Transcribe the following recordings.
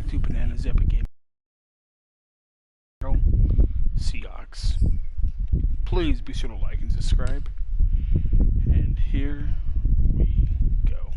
back to Bananas Epic Game. Seahawks. Please be sure to like and subscribe. And here we go.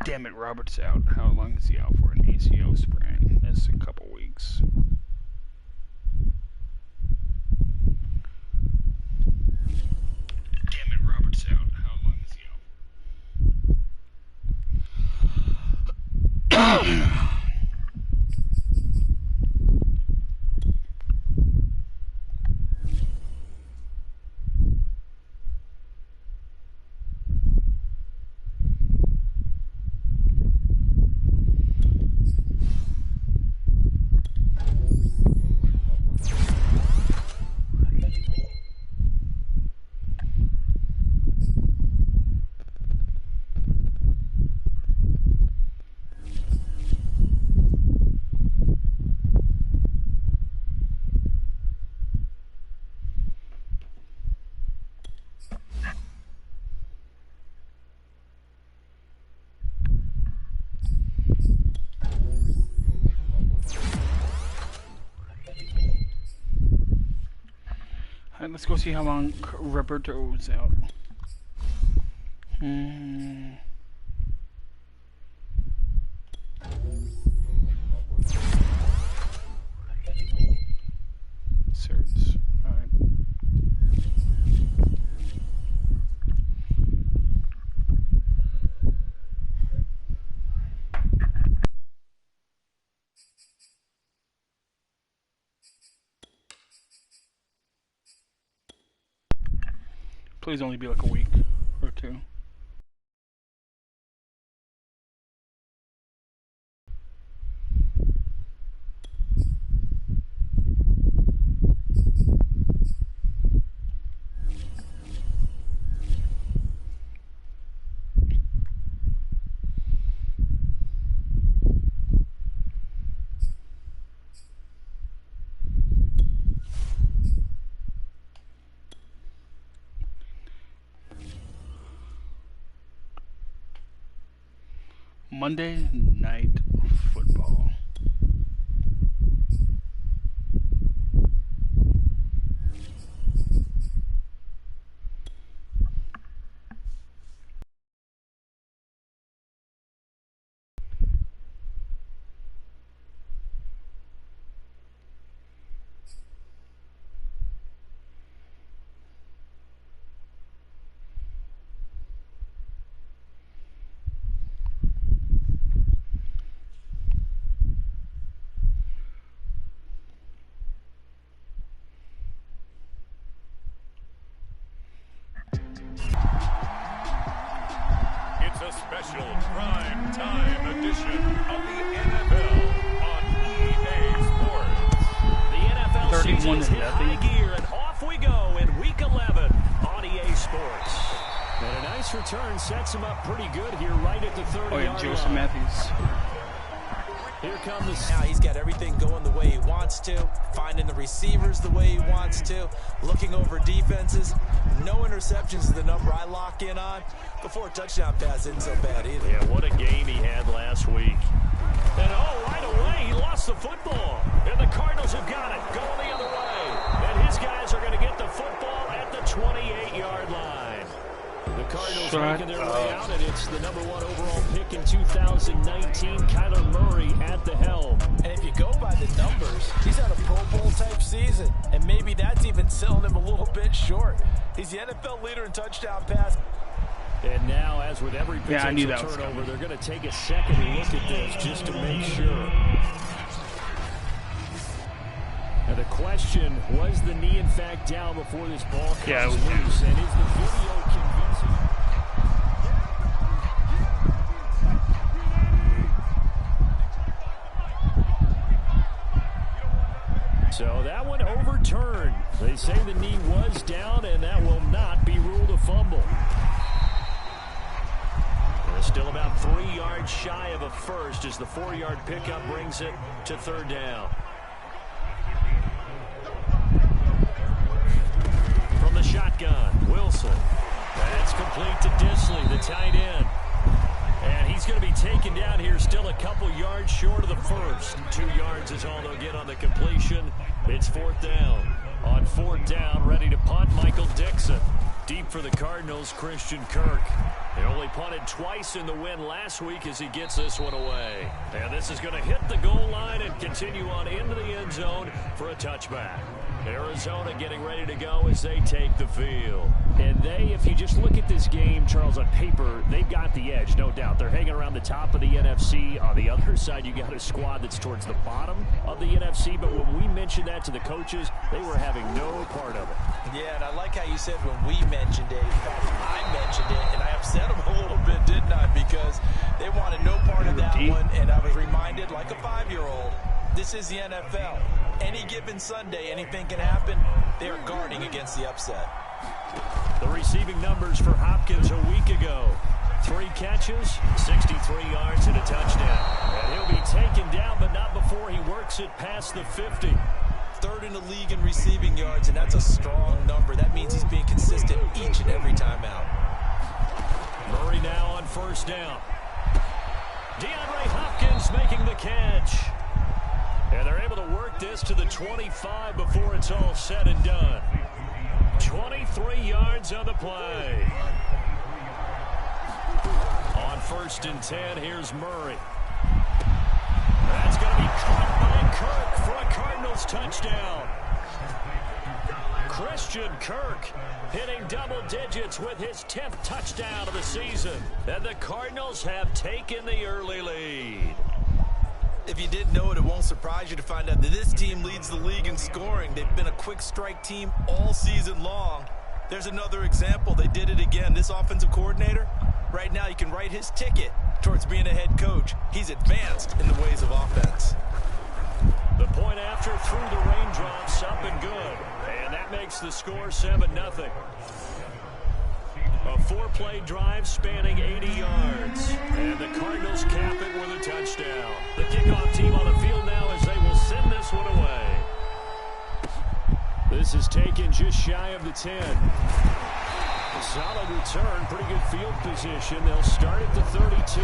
Damn it, Robert's out. How long is he out for? An ACL sprain. That's a couple weeks. Damn it, Robert's out. How long is he out? Alright, let's go see how long Roberto's out. Surge. Alright. Please only be like a week or two. Monday Night Football. Special prime time edition of the NFL on EA Sports. The NFL season is in high gear, and off we go in Week 11 on EA Sports. And a nice return sets him up pretty good here, right at the 30-yard Joseph line. Matthews. Here comes now. He's got everything going the way he wants to, finding the receivers the way he wants to, looking over defenses. No interceptions is the number I lock in on. The 4 touchdown pass isn't so bad either. Yeah, what a game he had last week. And right away, he lost the football. And the Cardinals have got it, going the other way. And his guys are going to get the football at the 28-yard line. The Cardinals making their way out, and it's the #1 overall pick in 2019, Kyler Murray at the helm. And if you go by the numbers, he's had a Pro Bowl type season, and maybe that's even selling him a little bit short. He's the NFL leader in touchdown pass. And now, as with every Yeah, I knew potential that was turnover, coming. they're going to take a second look at this just to make sure. Now the question, was the knee in fact down before this ball comes Yeah, it was loose? And is the video convincing? So that one overturned. They say the knee was down, and that will not be ruled a fumble. They're still about 3 yards shy of a first as the 4-yard pickup brings it to third down. From the shotgun, Wilson. That's complete to Disley, the tight end. And he's going to be taken down here still a couple yards short of the first. 2 yards is all they'll get on the completion. It's fourth down. On fourth down, ready to punt, Michael Dixon. Deep for the Cardinals, Christian Kirk. They only punted twice in the win last week as he gets this one away. And this is going to hit the goal line and continue on into the end zone for a touchback. Arizona getting ready to go as they take the field. And they, if you just look at this game, Charles, on paper, they've got the edge, no doubt. They're hanging around the top of the NFC. On the other side, you got a squad that's towards the bottom of the NFC. But when we mentioned that to the coaches, they were having no part of it. Yeah, and I like how you said when we mentioned it. In fact, I mentioned it, and I upset them a little bit, didn't I? Because they wanted no part of that one, and I was reminded, like a 5-year-old, this is the NFL. Any given Sunday, anything can happen. They are guarding against the upset. The receiving numbers for Hopkins a week ago. 3 catches, 63 yards, and a touchdown. And he'll be taken down, but not before he works it past the 50. Third in the league in receiving yards, and that's a strong number. That means he's being consistent each and every time out. Murray now on first down. DeAndre Hopkins making the catch. And they're able to work this to the 25 before it's all said and done. 23 yards on the play. On first and 10, here's Murray. That's going to be caught by Kirk for a Cardinals touchdown. Christian Kirk hitting double digits with his 10th touchdown of the season. And the Cardinals have taken the early lead. If you didn't know it, it won't surprise you to find out that this team leads the league in scoring. They've been a quick strike team all season long. There's another example. They did it again. This offensive coordinator, right now you can write his ticket towards being a head coach. He's advanced in the ways of offense. The point after through the raindrops, up and good. And that makes the score 7-0. A 4-play drive spanning 80 yards. And the Cardinals cap it with a touchdown. The kickoff team on the field now as they will send this one away. This is taken just shy of the 10. A solid return, pretty good field position. They'll start at the 32.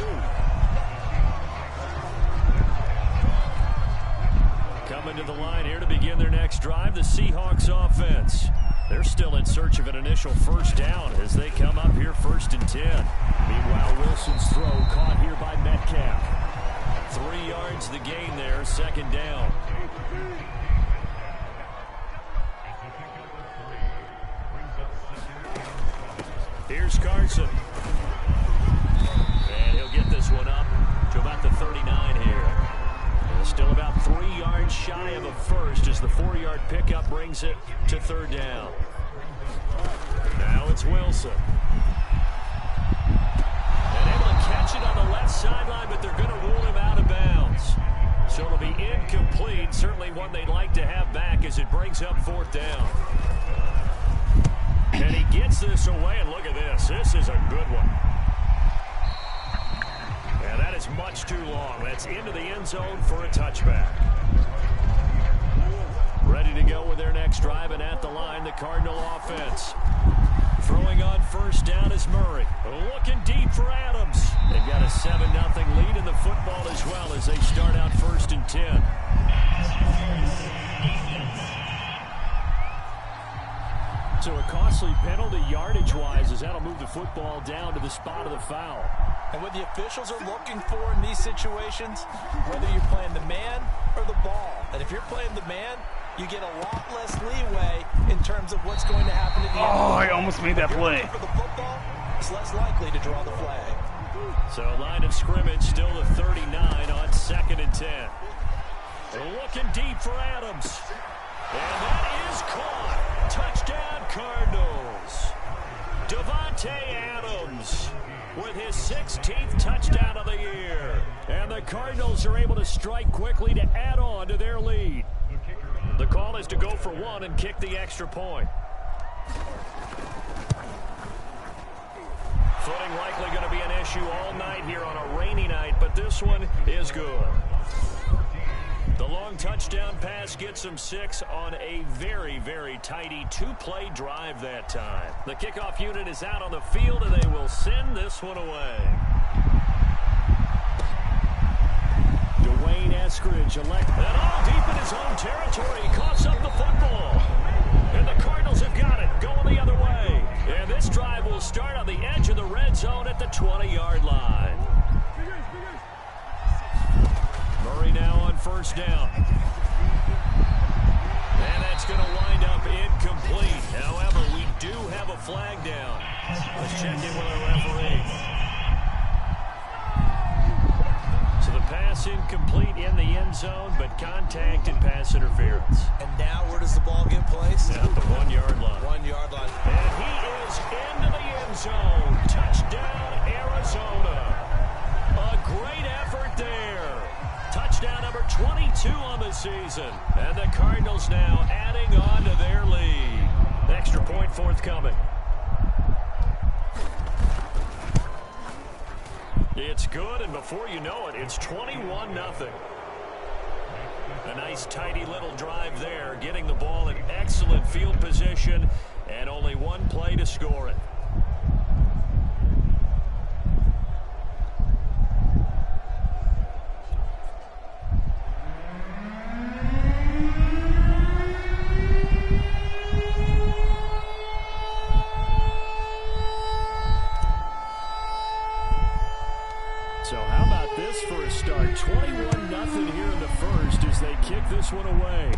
Coming to the line here to begin their next drive, the Seahawks offense. They're still in search of an initial first down as they come up here first and 10. Meanwhile, Wilson's throw caught here by Metcalf. 3 yards the gain there, second down. Here's Carson. And he'll get this one up to about the 39 here. And still about 3 yards shy of a first as the 4-yard pickup brings it to third down. Now it's Wilson. And able to catch it on the left sideline, but they're going to rule him out of bounds. So it'll be incomplete. Certainly one they'd like to have back as it brings up fourth down. And he gets this away, and look at this. This is a good one. And that is much too long. That's into the end zone for a touchback. Ready to go with their next drive, and at the line, the Cardinal offense. Throwing on first down is Murray. Looking deep for Adams. They've got a 7-0 lead in the football as well as they start out first and 10. So a costly penalty yardage-wise as that'll move the football down to the spot of the foul. And what the officials are looking for in these situations, whether you're playing the man or the ball. And if you're playing the man, you get a lot less leeway in terms of what's going to happen at the end. Oh, I almost made that play. For the football, it's less likely to draw the flag. So line of scrimmage still the 39 on 2nd and 10. Looking deep for Adams. And that is caught. Touchdown Cardinals. Davante Adams with his 16th touchdown of the year. And the Cardinals are able to strike quickly to add on to their lead. The call is to go for one and kick the extra point. Footing likely going to be an issue all night here on a rainy night, but this one is good. The long touchdown pass gets them 6 on a very, very tidy 2-play drive that time. The kickoff unit is out on the field, and they will send this one away. Dwayne Eskridge and all deep in his own territory. He coughs up the football. And the Cardinals have got it, going the other way. And this drive will start on the edge of the red zone at the 20-yard line. Murray now on first down. And that's going to wind up incomplete. However, we do have a flag down. Let's check in with our referee. So the pass incomplete in the end zone, but contact and pass interference. And now where does the ball get placed? At the 1-yard line. 1-yard line. And he is into the end zone. Touchdown, Arizona. A great effort there. Touchdown number 22 on the season. And the Cardinals now adding on to their lead. Extra point forthcoming. It's good, and before you know it, it's 21-0. A nice, tidy little drive there, getting the ball in excellent field position, and only one play to score it. So how about this for a start? 21-0 here in the first as they kick this one away.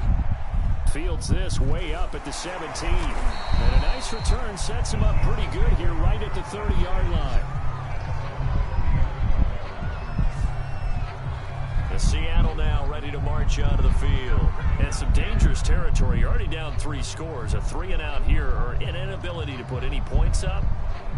Fields this way up at the 17. And a nice return sets him up pretty good here right at the 30-yard line. The Seattle now ready to march onto the field. And some dangerous territory. You're already down 3 scores. A 3-and-out here, or an inability to put any points up.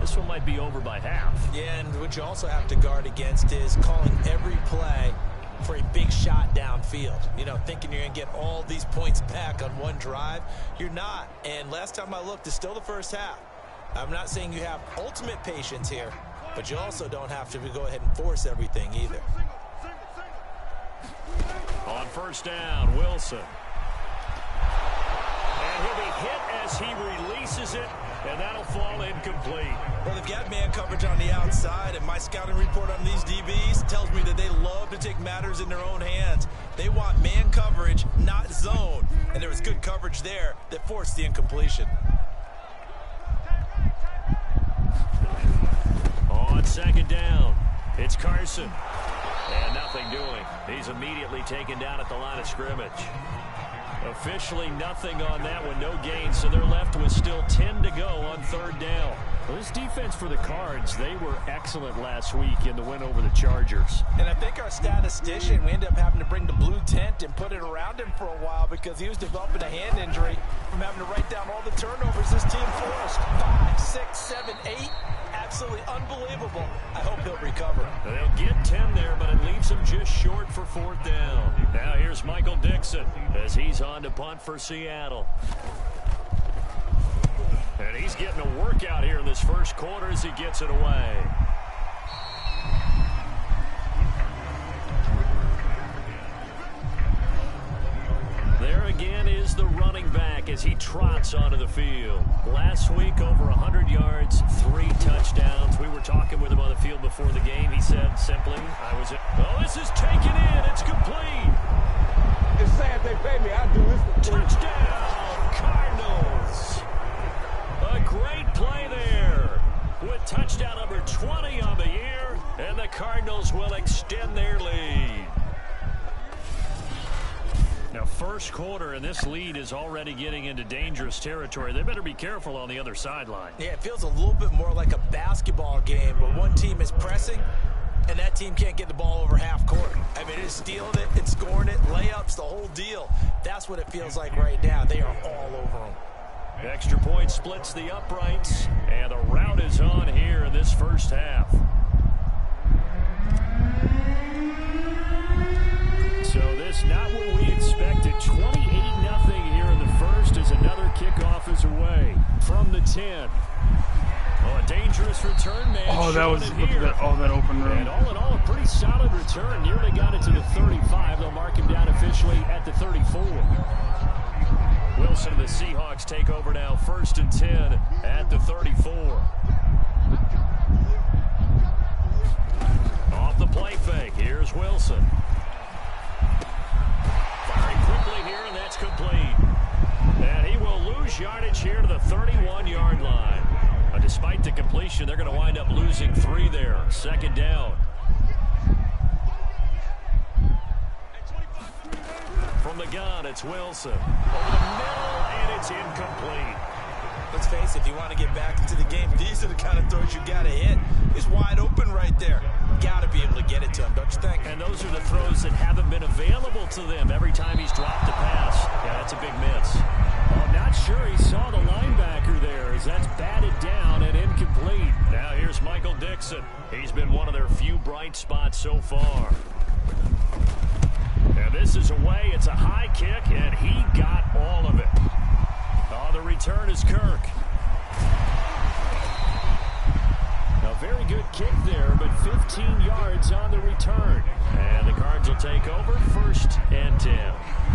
This one might be over by half. Yeah, and what you also have to guard against is calling every play for a big shot downfield. You know, thinking you're going to get all these points back on one drive. You're not. And last time I looked, it's still the first half. I'm not saying you have ultimate patience here, but you also don't have to go ahead and force everything either. On first down, Wilson. And he'll be hit as he releases it, and that'll fall incomplete. Well, they've got man coverage on the outside, and my scouting report on these DBs tells me that they love to take matters in their own hands. They want man coverage, not zone. And there was good coverage there that forced the incompletion. On second down, it's Carson. And nothing doing. He's immediately taken down at the line of scrimmage. Officially nothing on that one, no gain, so they're left with still 10 to go on third down. Well, this defense for the Cards, they were excellent last week in the win over the Chargers. And I think our statistician, we ended up having to bring the blue tent and put it around him for a while because he was developing a hand injury from having to write down all the turnovers this team forced. 5, 6, 7, 8. Absolutely unbelievable. I hope he'll recover. They'll get 10 there, but it leaves him just short for fourth down. Now here's Michael Dixon as he's on to punt for Seattle. And he's getting a workout here in this first quarter as he gets it away. There again is the running back as he trots onto the field. Last week, over 100 yards, 3 touchdowns. We were talking with him on the field before the game. He said simply, oh, this is taken in. It's complete. It's sad they pay me. I do this for free. Touchdown, Cardinals. A great play there with touchdown number 20 on the year, and the Cardinals will extend their lead. Now, first first quarter, and this lead is already getting into dangerous territory. They better be careful on the other sideline. Yeah, it feels a little bit more like a basketball game where one team is pressing and that team can't get the ball over half court. I mean, it's stealing it, it's scoring it, layups, the whole deal. That's what it feels like right now. They are all over them. Extra point splits the uprights, and the rout is on here in this first half. So this not what we expected. 28-0 here in the first as another kickoff is away from the 10. Oh, a dangerous return man. Oh, that was look at that, that open room. And all in all, a pretty solid return. Nearly got it to the 35. They'll mark him down officially at the 34. Wilson and the Seahawks take over now, 1st and 10 at the 34. Off the play fake, here's Wilson. Firing quickly here, and that's complete. And he will lose yardage here to the 31-yard line. Despite the completion, they're going to wind up losing 3 there. 2nd down. From the gun, it's Wilson. Over the middle, and it's incomplete. Let's face it, if you want to get back into the game, these are the kind of throws you got to hit. He's wide open right there. Got to be able to get it to him, don't you think? And those are the throws that haven't been available to them every time he's dropped a pass. Yeah, that's a big miss. I'm not sure he saw the linebacker there as that's batted down and incomplete. Now here's Michael Dixon. He's been one of their few bright spots so far. And this is away. It's a high kick, and he got all of it. Oh, the return is Kirk. A very good kick there, but 15 yards on the return. And the Cards will take over, 1st and 10.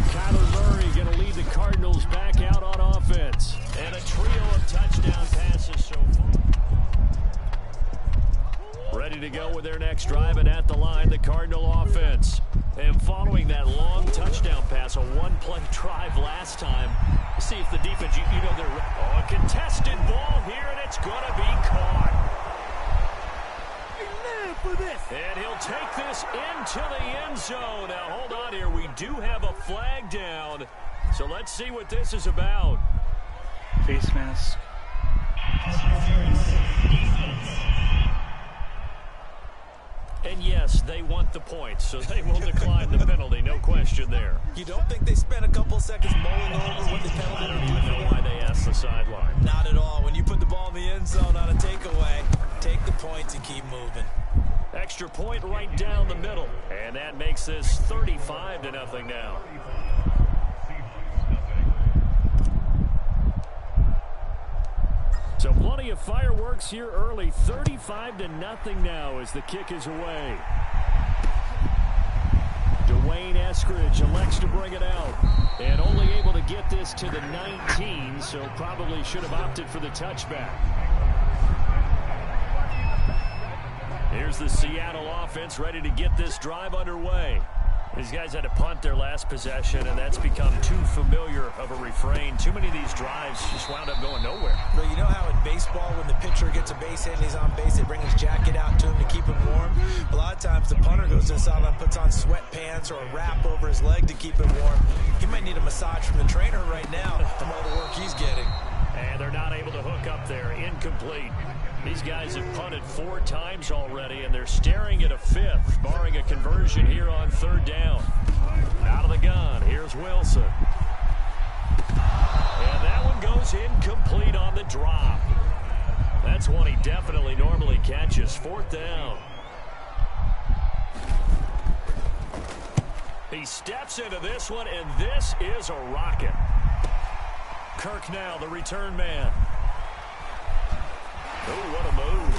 Kyler Murray going to lead the Cardinals back out on offense. And a trio of touchdown passes so far. Ready to go with their next drive, and at the line, the Cardinal offense. And following that long touchdown pass, a one-play drive last time. See if the defense, you know, they're a contested ball here, and it's going to be caught. And he'll take this into the end zone. Now, hold on here. We do have a flag down. So let's see what this is about. Face mask. And yes, they want the points, so they will decline the penalty. No question there. You don't think they spent a couple seconds mulling over what the penalty? I don't even know why they asked the sideline. Not at all. When you put the ball in the end zone on a takeaway, take the points and keep moving. Extra point right down the middle. And that makes this 35-0 now. So plenty of fireworks here early. 35-0 now as the kick is away. Dwayne Eskridge elects to bring it out. And only able to get this to the 19, so probably should have opted for the touchback. Here's the Seattle offense ready to get this drive underway. These guys had to punt their last possession, and that's become too familiar of a refrain. Too many of these drives just wound up going nowhere. But you know how in baseball, when the pitcher gets a base hit and he's on base, they bring his jacket out to him to keep him warm? A lot of times the punter goes to the sideline, puts on sweatpants or a wrap over his leg to keep him warm. He might need a massage from the trainer right now from all the work he's getting. And they're not able to hook up there. Incomplete. These guys have punted 4 times already, and they're staring at a 5th, barring a conversion here on 3rd down. Out of the gun, here's Wilson. And that one goes incomplete on the drop. That's one he definitely normally catches. 4th down. He steps into this one, and this is a rocket. Kirk now, the return man. Oh, what a move.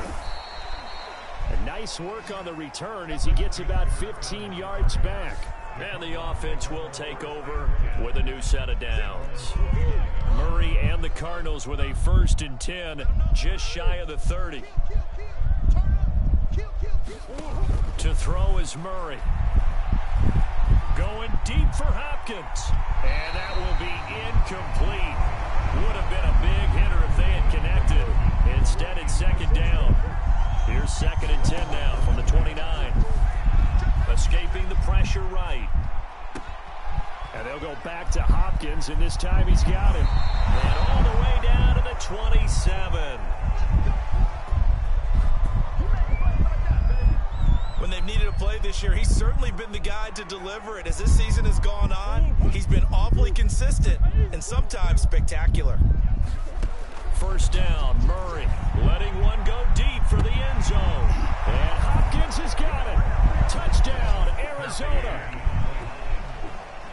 And nice work on the return as he gets about 15 yards back. And the offense will take over with a new set of downs. Murray and the Cardinals with a 1st and 10, just shy of the 30. To throw is Murray. Going deep for Hopkins. And that will be incomplete. Would have been a big hitter if they had connected. Instead, it's 2nd down. Here's 2nd and 10 now from the 29. Escaping the pressure right. And they'll go back to Hopkins, and this time he's got him. And all the way down to the 27. When they've needed a play this year, he's certainly been the guy to deliver it. As this season has gone on, he's been awfully consistent and sometimes spectacular. First down, Murray letting one go deep for the end zone. And Hopkins has got it. Touchdown, Arizona.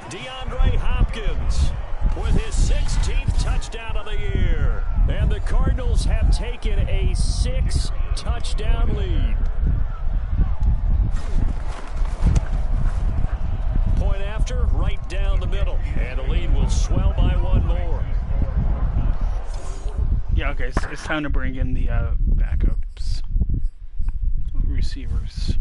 DeAndre Hopkins with his 16th touchdown of the year. And the Cardinals have taken a 6-touchdown lead. Point after, right down the middle. And the lead will swell by one more. Yeah, okay, so it's time to bring in the backups. Receivers.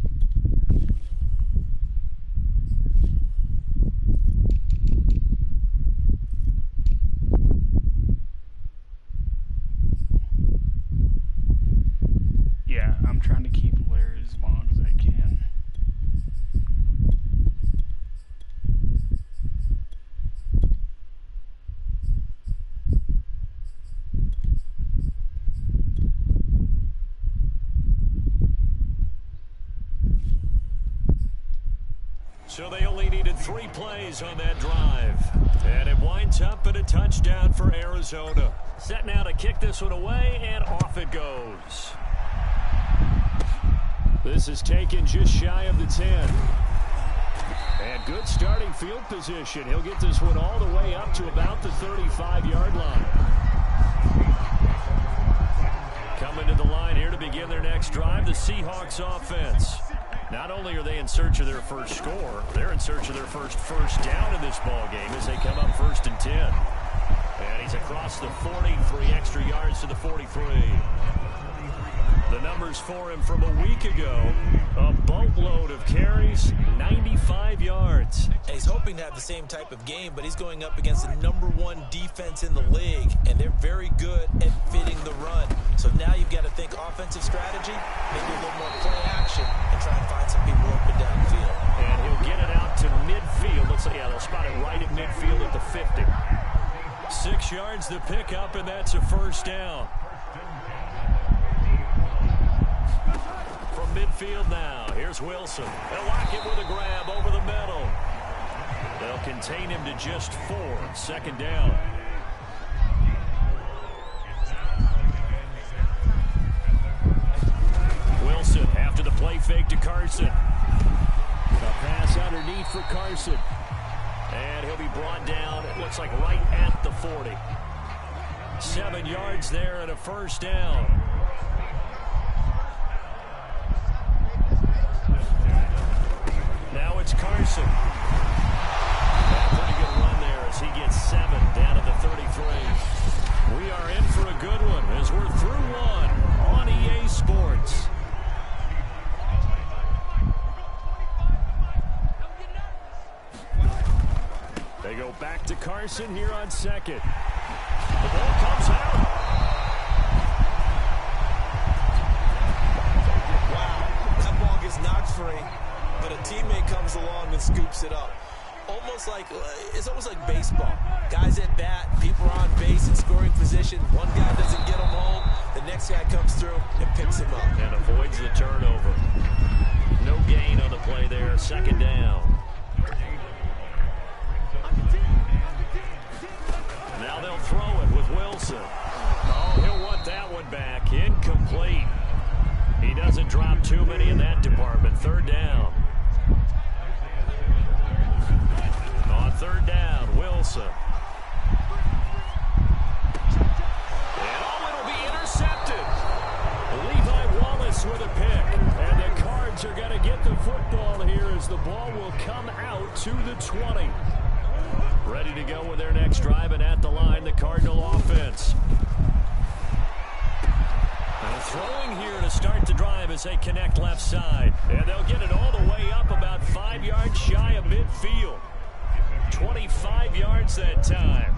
Yeah, I'm trying to keep Larry as long as I can. So they only needed 3 plays on that drive. And it winds up at a touchdown for Arizona. Set now to kick this one away, and off it goes. This is taken just shy of the 10. And good starting field position. He'll get this one all the way up to about the 35-yard line. Coming to the line here to begin their next drive, the Seahawks offense. Not only are they in search of their first score, they're in search of their first down in this ball game as they come up 1st and 10. And he's across the 40, 3 extra yards to the 43. The numbers for him from a week ago, a boatload of carries, 95 yards. He's hoping to have the same type of game, but he's going up against the #1 defense in the league, and they're very good at fitting the run. So now you've got to think offensive strategy, maybe a little more play action, and try and find some people up and down the field. And he'll get it out to midfield. Looks like, yeah, they'll spot it right at midfield at the 50. 6 yards to pick up, and that's a first down. From midfield now, here's Wilson. They'll lock it with a grab over the middle. They'll contain him to just 4. 2nd down. Wilson after the play fake to Carson. A pass underneath for Carson. And he'll be brought down, it looks like right at the 40. 7 yards there and a first down. Now it's Carson. A pretty good run there as he gets 7 down to the 33. We are in for a good one as we're through one on EA Sports. They go back to Carson here on 2nd. The ball comes out. Wow, that ball gets knocked free, but a teammate comes along and scoops it up. It's almost like baseball. Guys at bat, people are on base in scoring position. One guy doesn't get him home. The next guy comes through and picks him up. And avoids the turnover. No gain on the play there. 2nd down. Now they'll throw it with Wilson. Oh, he'll want that one back. Incomplete. He doesn't drop too many in that department. 3rd down. On 3rd down, Wilson. And it'll be intercepted. Levi Wallace with a pick. And the Cards are going to get the football here as the ball will come out to the 20. Ready to go with their next drive, and at the line, the Cardinal offense. And throwing here to start the drive as they connect left side. And they'll get it all the way up about 5 yards shy of midfield. 25 yards that time.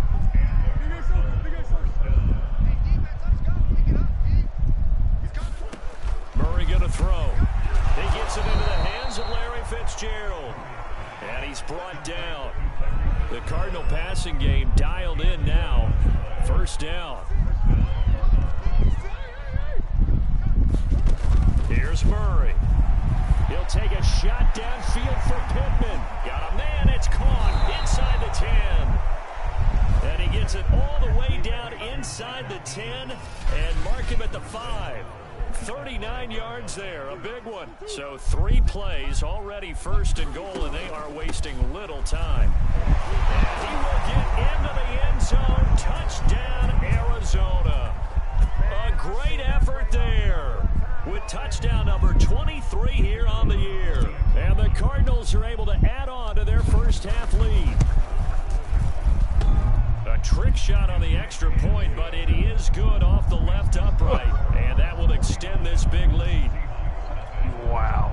Murray going to throw. He gets it into the hands of Larry Fitzgerald. And he's brought down. The Cardinal passing game dialed in now. First down. Here's Murray. He'll take a shot downfield for Pittman. Got a man. It's caught inside the 10. And he gets it all the way down inside the 10 and mark him at the 5. 39 yards there, a big one. So 3 plays, already first and goal, and they are wasting little time. And he will get into the end zone. Touchdown, Arizona. A great effort there with touchdown number 23 here on the year. And the Cardinals are able to add on to their first half lead. A trick shot on the extra point, but it is good off the left upright. And that will extend this big lead. Wow.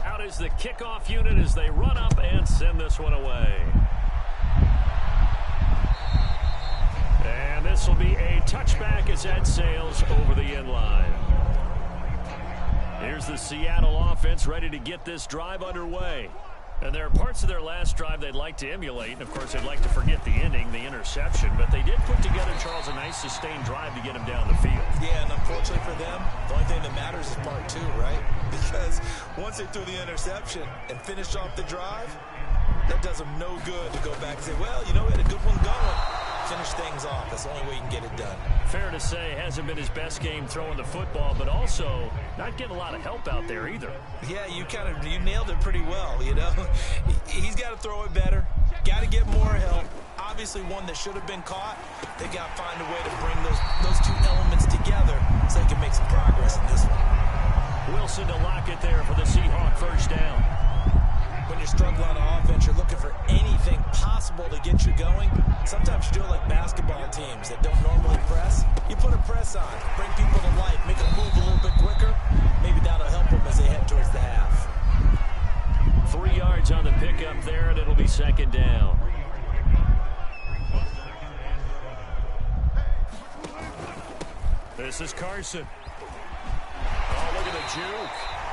Out is the kickoff unit as they run up and send this one away. And this will be a touchback as that sails over the end line. Here's the Seattle offense ready to get this drive underway. And there are parts of their last drive they'd like to emulate. And, of course, they'd like to forget the ending, the interception. But they did put together, Charles, a nice sustained drive to get him down the field. Yeah, and unfortunately for them, the only thing that matters is part 2, right? Because once they threw the interception and finished off the drive, that does them no good to go back and say, well, you know, we had a good one going. Finish things off. That's the only way you can get it done. Fair to say, hasn't been his best game throwing the football, but also not getting a lot of help out there either. Yeah, you nailed it pretty well, you know. He's got to throw it better. Got to get more help. Obviously one that should have been caught. They got to find a way to bring those 2 elements together so they can make some progress in this one. Wilson to lock it there for the Seahawk first down. When you're struggling on offense, you're looking for anything possible to get you going. Sometimes you do it like basketball teams that don't normally press. You put a press on, bring people to life, make them move a little bit quicker. Maybe that'll help them as they head towards the half. 3 yards on the pickup there, and it'll be second down. This is Carson. Oh, look at the juke.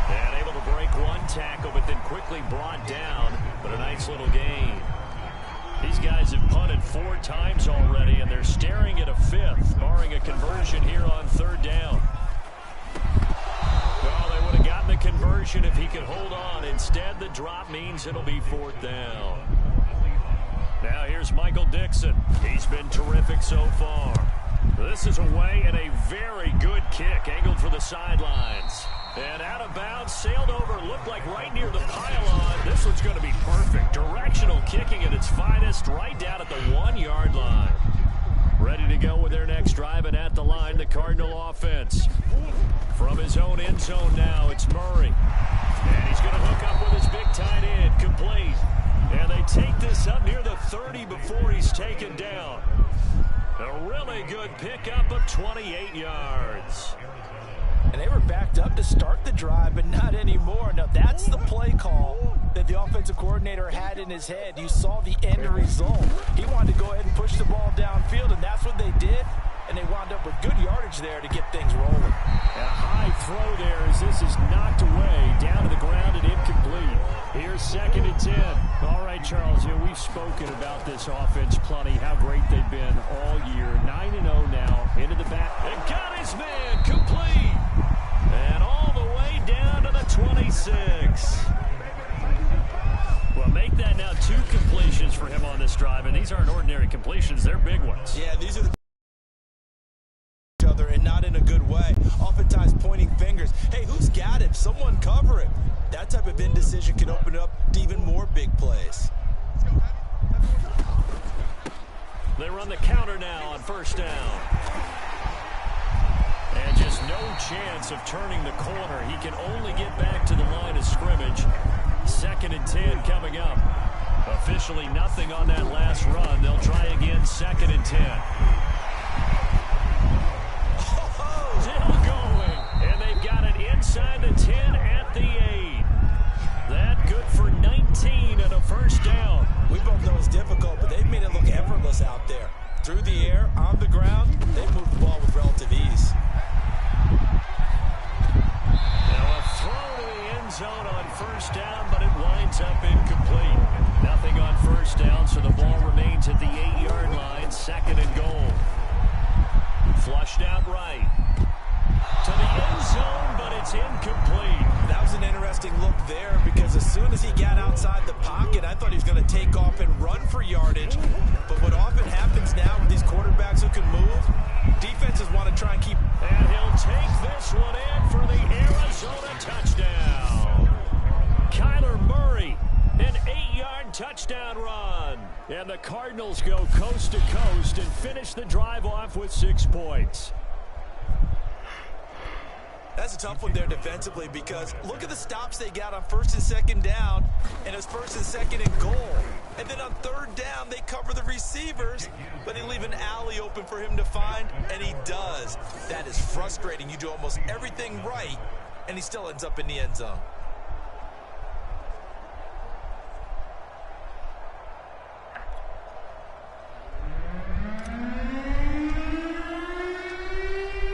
And able to break one tackle, but then quickly brought down. But a nice little gain. These guys have punted 4 times already, and they're staring at a 5th, barring a conversion here on 3rd down. Well, they would have gotten the conversion if he could hold on. Instead, the drop means it'll be 4th down. Now here's Michael Dixon. He's been terrific so far. This is away and a very good kick, angled for the sidelines. And out of bounds, sailed over, looked like right near the pylon. This one's going to be perfect. Directional kicking at its finest, right down at the 1-yard line. Ready to go with their next drive, and at the line, the Cardinal offense. From his own end zone now, it's Murray. And he's going to hook up with his big tight end, complete. And they take this up near the 30 before he's taken down. A really good pickup of 28 yards. And they were backed up to start the drive, but not anymore. Now, that's the play call that the offensive coordinator had in his head. You saw the end result. He wanted to go ahead and push the ball downfield, and that's what they did. And they wound up with good yardage there to get things rolling. A high throw there as this is knocked away, down to the ground and incomplete. Here's 2nd and 10. All right, Charles, we've spoken about this offense plenty, how great they've been all year. 9-0 now, into the back. And got his man, complete. And all the way down to the 26. Well, make that now 2 completions for him on this drive, and these aren't ordinary completions, they're big ones. Yeah, these are the other, and not in a good way. Oftentimes pointing fingers. Hey, who's got it? Someone cover it. That type of indecision can open up to even more big plays. They run the counter now on first down. And just no chance of turning the corner. He can only get back to the line of scrimmage. 2nd and 10 coming up. Officially nothing on that last run. They'll try again, 2nd and 10. Still going. And they've got it inside the 10 at the 8. That good for 19 and a first down. We both know it's difficult, but they've made it look effortless out there. Through the air, on the ground, they've moved the ball with relative ease. Now a throw to the end zone on first down, but it winds up incomplete. Nothing on first down, so the ball remains at the 8-yard line, 2nd and goal. Flushed out right. To the end zone, but it's incomplete. That was an interesting look there because as soon as he got outside the pocket, I thought he was going to take off and run for yardage. But what often happens now with these quarterbacks who can move, defenses want to try and keep... And he'll take this one in for the Arizona touchdown. Kyler Murray, an 8-yard touchdown run. And the Cardinals go coast to coast and finish the drive off with 6 points. That's a tough one there defensively because look at the stops they got on 1st and 2nd down, and it's 1st and 2nd and goal. And then on 3rd down, they cover the receivers, but they leave an alley open for him to find, and he does. That is frustrating. You do almost everything right, and he still ends up in the end zone.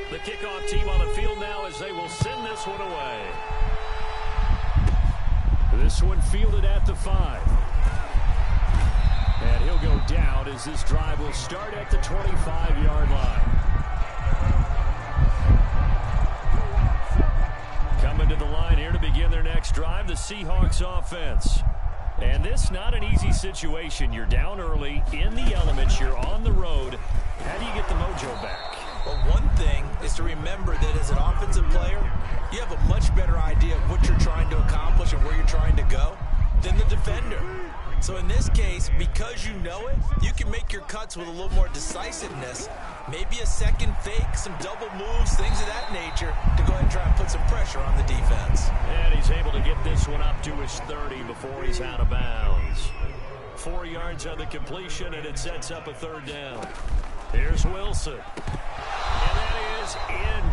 The kickoff team on the field now as they will send this one away. This one fielded at the 5. And he'll go down as this drive will start at the 25-yard line. Coming to the line here to begin their next drive, the Seahawks offense. And this not an easy situation. You're down early, in the elements, you're on the road. How do you get the mojo back? Well, one thing is to remember that as an offensive player, you have a much better idea of what you're trying to accomplish and where you're trying to go than the defender. So in this case, because you know it, you can make your cuts with a little more decisiveness. Maybe a second fake, some double moves, things of that nature to go ahead and try and put some pressure on the defense. And he's able to get this one up to his 30 before he's out of bounds. 4 yards on the completion, and it sets up a 3rd down. Here's Wilson. And that is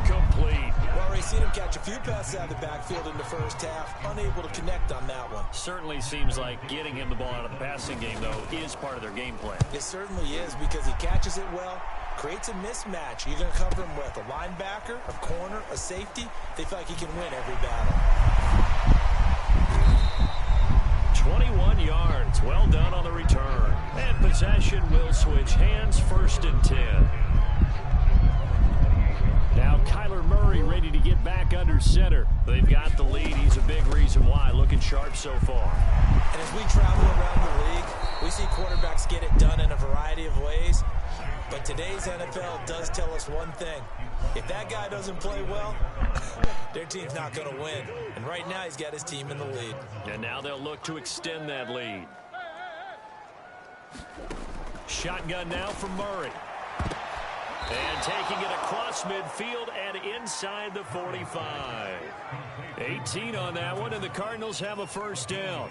incomplete. Well, already seen him catch a few passes out of the backfield in the first half. Unable to connect on that one. Certainly seems like getting him the ball out of the passing game, though, is part of their game plan. It certainly is because he catches it well, creates a mismatch. You're going to cover him with a linebacker, a corner, a safety. They feel like he can win every battle. 21 yards. Well done on the return. And possession will switch hands, 1st and 10. Now Kyler Murray ready to get back under center. They've got the lead. He's a big reason why. Looking sharp so far. And as we travel around the league, we see quarterbacks get it done in a variety of ways. But today's NFL does tell us one thing. If that guy doesn't play well, their team's not going to win. And right now he's got his team in the lead. And now they'll look to extend that lead. Shotgun now for Murray. And taking it across midfield and inside the 45. 18 on that one, and the Cardinals have a 1st down.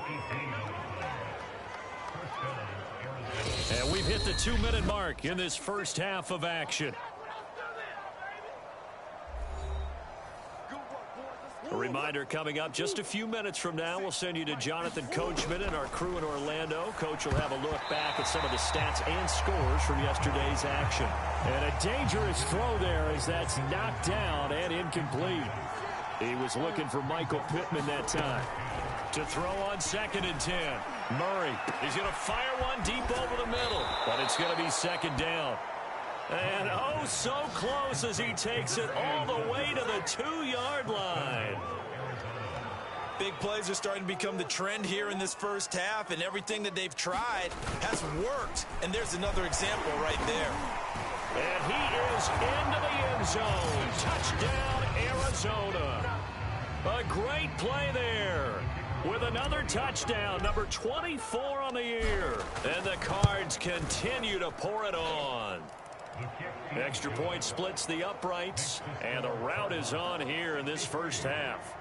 And we've hit the 2-minute mark in this first half of action. A reminder coming up just a few minutes from now, we'll send you to Jonathan Coachman and our crew in Orlando. Coach will have a look back at some of the stats and scores from yesterday's action. And a dangerous throw there as that's knocked down and incomplete. He was looking for Michael Pittman that time. To throw on 2nd and 10. Murray, he's going to fire one deep over the middle, but it's going to be 2nd down. And oh, so close as he takes it all the way to the 2-yard line. Big plays are starting to become the trend here in this first half, and everything that they've tried has worked. And there's another example right there. And he is into the end zone. Touchdown, Arizona. A great play there with another touchdown, number 24 on the year. And the Cards continue to pour it on. Extra point splits the uprights, and the route is on here in this first half.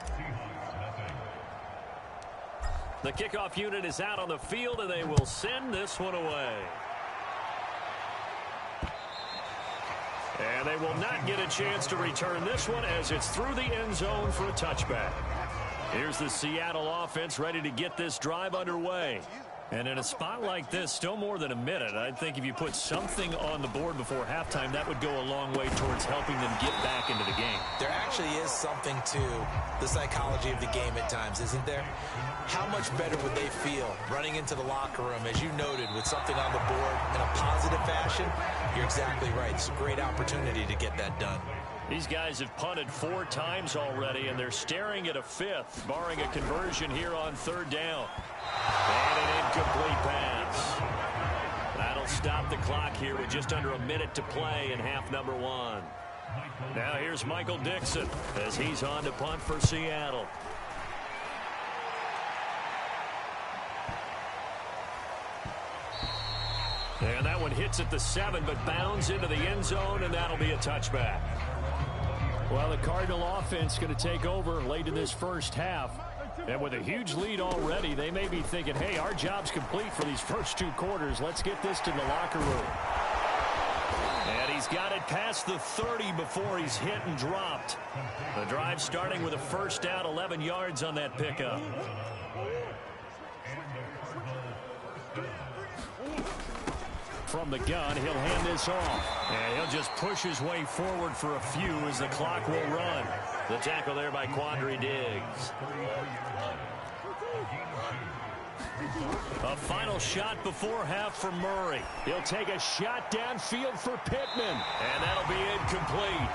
The kickoff unit is out on the field, and they will send this one away. And they will not get a chance to return this one as it's through the end zone for a touchback. Here's the Seattle offense ready to get this drive underway. And in a spot like this, still more than a minute, I think if you put something on the board before halftime, that would go a long way towards helping them get back into the game. There actually is something to the psychology of the game at times, isn't there? How much better would they feel running into the locker room, as you noted, with something on the board in a positive fashion? You're exactly right. It's a great opportunity to get that done. These guys have punted 4 times already, and they're staring at a 5th, barring a conversion here on 3rd down. And an incomplete pass. That'll stop the clock here with just under a minute to play in half number 1. Now here's Michael Dixon as he's on to punt for Seattle. And that one hits at the 7, but bounds into the end zone, and that'll be a touchback. Well, the Cardinal offense going to take over late in this first half. And with a huge lead already, they may be thinking, hey, our job's complete for these first 2 quarters. Let's get this to the locker room. And he's got it past the 30 before he's hit and dropped. The drive starting with a first down, 11 yards on that pickup. From the gun, he'll hand this off. And he'll just push his way forward for a few as the clock will run. The tackle there by Quandre Diggs. A final shot before half for Murray. He'll take a shot downfield for Pittman. And that'll be incomplete.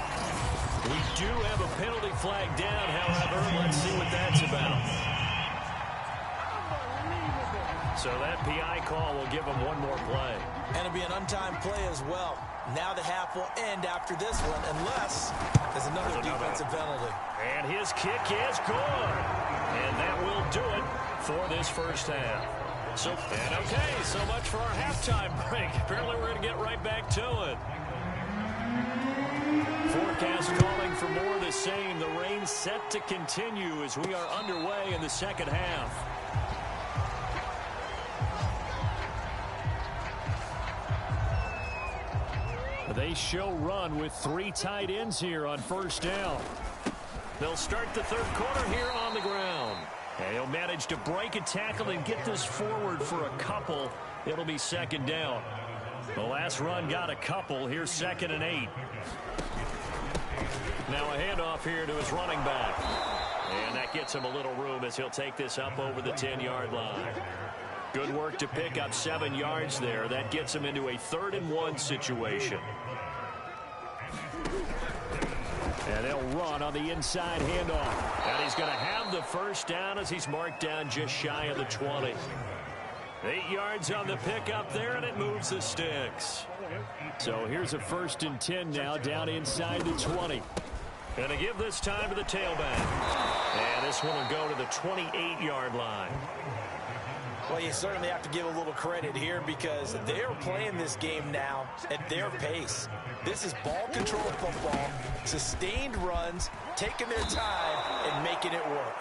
We do have a penalty flag down, however. Let's see what that's about. So that PI call will give him one more play. And it'll be an untimed play as well. Now the half will end after this one, unless there's another defensive penalty. And his kick is good. And that will do it for this first half. So much for our halftime break. Apparently we're going to get right back to it. Forecast calling for more of the same. The rain set to continue as we are underway in the second half. They show run with 3 tight ends here on first down. They'll start the 3rd quarter here on the ground. And he'll manage to break a tackle and get this forward for a couple. It'll be 2nd down. The last run got a couple. Here's 2nd and 8. Now a handoff here to his running back. And that gets him a little room as he'll take this up over the 10-yard line. Good work to pick up 7 yards there. That gets him into a 3rd and 1 situation. And they'll run on the inside handoff. And he's going to have the first down as he's marked down just shy of the 20. 8 yards on the pickup there, and it moves the sticks. So here's a 1st and 10 now down inside the 20. Going to give this time to the tailback. And this one will go to the 28-yard line. Well, you certainly have to give a little credit here because they're playing this game now at their pace. This is ball control football, sustained runs, taking their time and making it work.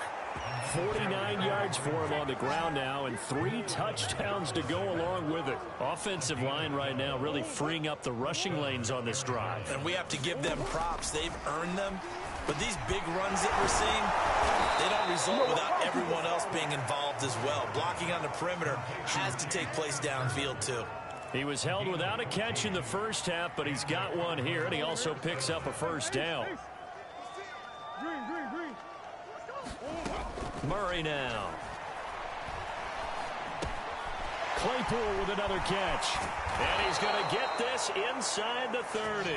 49 yards for him on the ground now and 3 touchdowns to go along with it. Offensive line right now really freeing up the rushing lanes on this drive. And we have to give them props. They've earned them. But these big runs that we're seeing, they don't result without everyone else being involved as well. Blocking on the perimeter has to take place downfield too. He was held without a catch in the first half, but he's got one here, and he also picks up a first down. Murray now. Claypool with another catch. And he's going to get this inside the 30.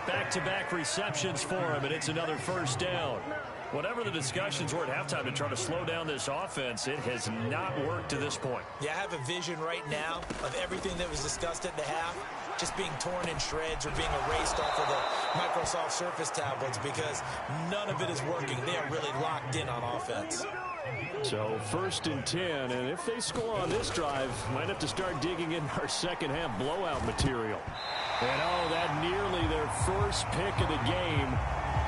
Back-to-back receptions for him, and it's another first down. Whatever the discussions were at halftime to try to slow down this offense, it has not worked to this point. Yeah, I have a vision right now of everything that was discussed at the half just being torn in shreds or being erased off of the Microsoft Surface tablets because none of it is working. They are really locked in on offense. So 1st and 10, and if they score on this drive, might have to start digging in our second half blowout material. And that nearly their first pick of the game,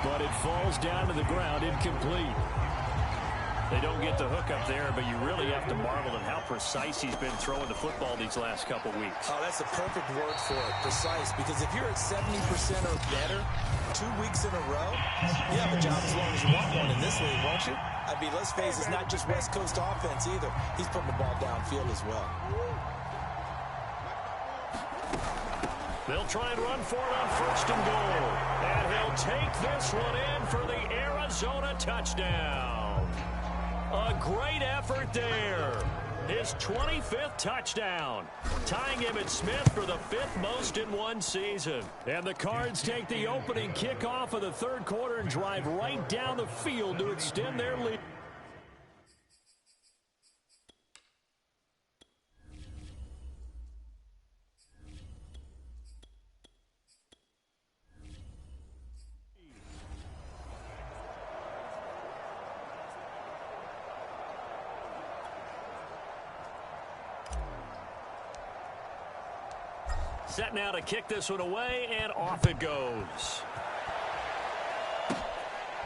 but it falls down to the ground incomplete. They don't get the hook up there, but you really have to marvel at how precise he's been throwing the football these last couple weeks. Oh, that's the perfect word for it, precise, because if you're at 70% or better 2 weeks in a row, you have a job as long as you want one in this league, won't you? I mean, let's face it, it's not just West Coast offense either. He's putting the ball downfield as well. They'll try and run for it on 1st and goal. And he'll take this one in for the Arizona touchdown. A great effort there. His 25th touchdown, tying Emmitt Smith for the 5th most in one season. And the Cards take the opening kickoff of the 3rd quarter and drive right down the field to extend their lead. Set now to kick this one away, and off it goes.